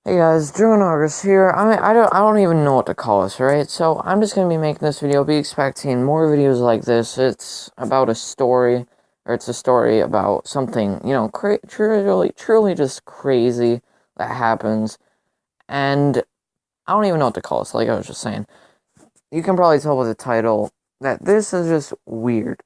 Hey guys, Drew and August here. I don't even know what to call this, right? So I'm just gonna be making this video. Be expecting more videos like this. It's about a story, or it's a story about something, truly just crazy that happens. And I don't even know what to call this. Like I was just saying, you can probably tell by the title that this is just weird.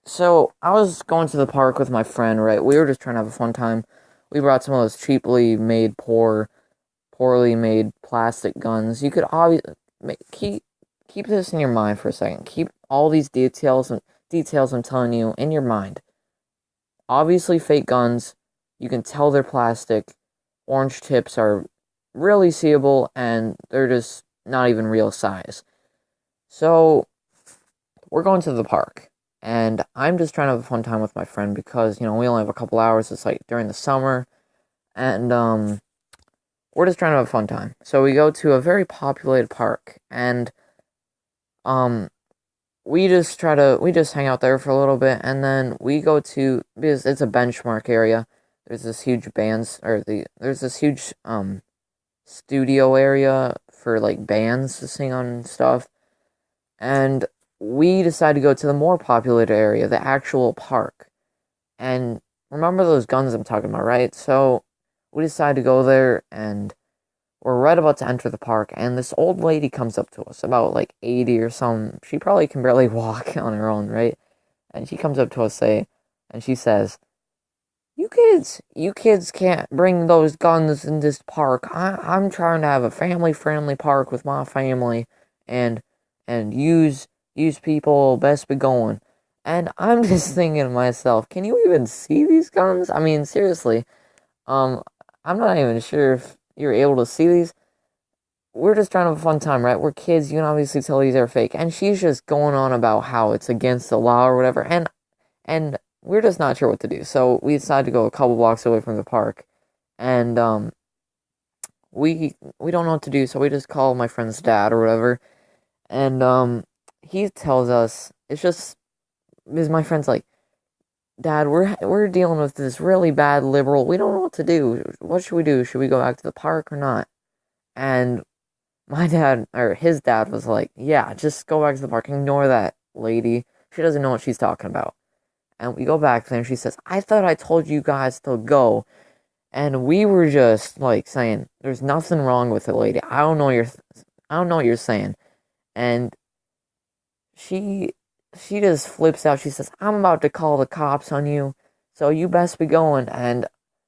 So I was going to the park with my friend, right? We were just trying to have a fun time. We brought some of those cheaply made poorly made plastic guns. You could obviously keep this in your mind for a second. Keep all these details I'm telling you in your mind. Obviously fake guns. You can tell they're plastic. Orange tips are really seeable and they're just not even real size. So, we're going to the park and I'm just trying to have a fun time with my friend because, we only have a couple hours. It's like during the summer and we're just trying to have a fun time. So we go to a very populated park and um we just hang out there for a little bit and then we go to because it's a benchmark area. There's this huge there's this huge studio area for like bands to sing on and stuff. And we decided to go to the more populated area, the actual park. And remember those guns I'm talking about, right? So we decided to go there and we're right about to enter the park, and this old lady comes up to us, about like 80 or something. She probably can barely walk on her own, right? And she comes up to us, and she says, you kids can't bring those guns in this park. I'm trying to have a family-friendly park with my family, and use people best be going." And I'm just thinking to myself, can you even see these guns? I mean, seriously, um, I'm not even sure if you're able to see these. We're just trying to have a fun time, right? We're kids. You can obviously tell these are fake. And she's just going on about how it's against the law or whatever. And we're just not sure what to do. So we decided to go a couple blocks away from the park. And we don't know what to do. So we just call my friend's dad or whatever. And he tells us it's just because my friend's like, "Dad, we're dealing with this really bad liberal. We don't know what to do. What should we do? Should we go back to the park or not?" And my dad, or his dad, was like, "Yeah, just go back to the park. Ignore that lady. She doesn't know what she's talking about." And we go back there and she says, "I thought I told you guys to go." And we were just like saying, "There's nothing wrong with it, lady. I don't know what you're saying." And she, she just flips out. She says, "I'm about to call the cops on you. So you best be going." And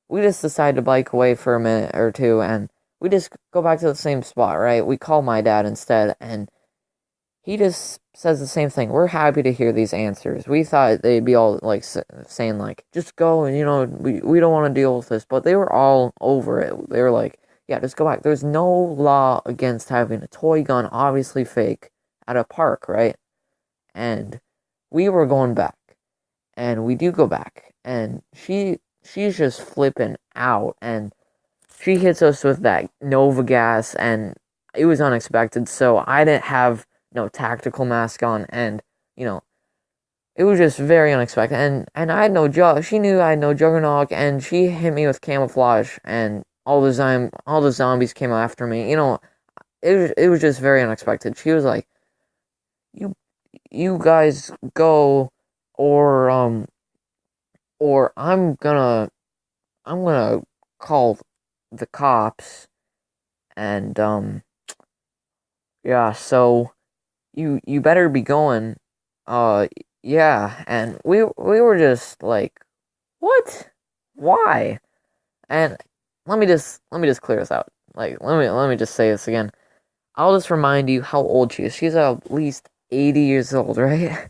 we just decide to bike away for a minute or two and we just go back to the same spot, right? We call my dad instead and he just says the same thing. We're happy to hear these answers. We thought they'd be all like saying like, "Just go," and we don't want to deal with this. But they were all over it. They were like, "Yeah, just go back." There's no law against having a toy gun, obviously fake, at a park, right? And we were going back, and we do go back, and she's just flipping out, and she hits us with that Nova gas, and it was unexpected. So I didn't have no tactical mask on, and you know it was just very unexpected. And I had no jug. She knew I had no juggernaut, and she hit me with camouflage, and all the zombies came after me. It was just very unexpected. She was like, "You you guys go, or or I'm gonna call the cops." And yeah, so you better be going. Uh yeah, and we were just like, "What? Why?" And let me just clear this out. Like let me just say this again. I'll just remind you how old she is. She's at least 80 years old, right?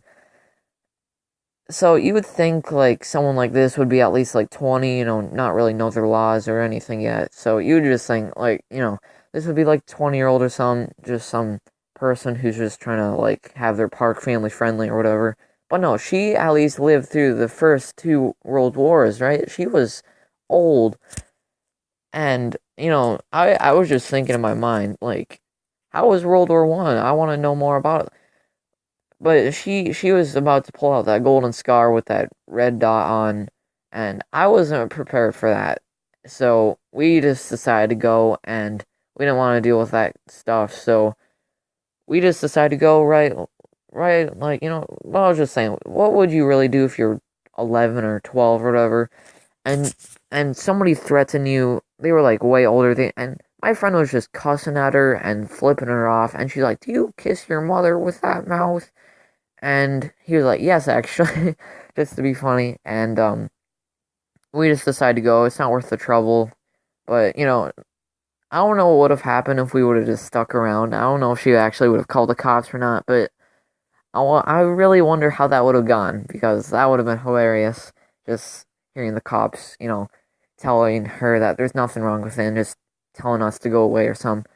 So you would think like someone like this would be at least like 20, not really know their laws or anything yet. So you would just think like, this would be like 20-year-old or just some person who's just trying to like have their park family friendly or whatever. But no, she at least lived through the first two world wars, right? She was old. And, I was just thinking in my mind, like, how was World War One? I want to know more about it. But she was about to pull out that golden scar with that red dot on, and I wasn't prepared for that. So we just decided to go, and we didn't want to deal with that stuff. So we just decided to go right. Like what I was just saying. What would you really do if you're 11 or 12 or whatever, and somebody threatened you? They were like way older. And my friend was just cussing at her and flipping her off, and she's like, "Do you kiss your mother with that mouth?" And he was like, "Yes, actually," just to be funny. And we just decided to go. It's not worth the trouble. But I don't know what would have happened if we would have just stuck around. I don't know if she actually would have called the cops or not, but I really wonder how that would have gone, because that would have been hilarious. Just hearing the cops, telling her that there's nothing wrong with it and just telling us to go away or something.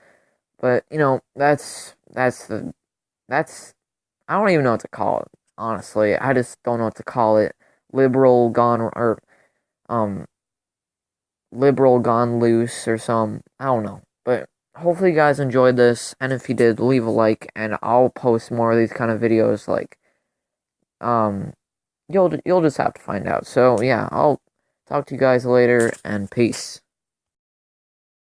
But that's I don't even know what to call it. Honestly, I just don't know what to call it. Liberal gone or um liberal gone loose or some. I don't know. But hopefully you guys enjoyed this, and if you did, leave a like, and I'll post more of these kind of videos. Like um you'll just have to find out. So yeah, I'll talk to you guys later, and peace.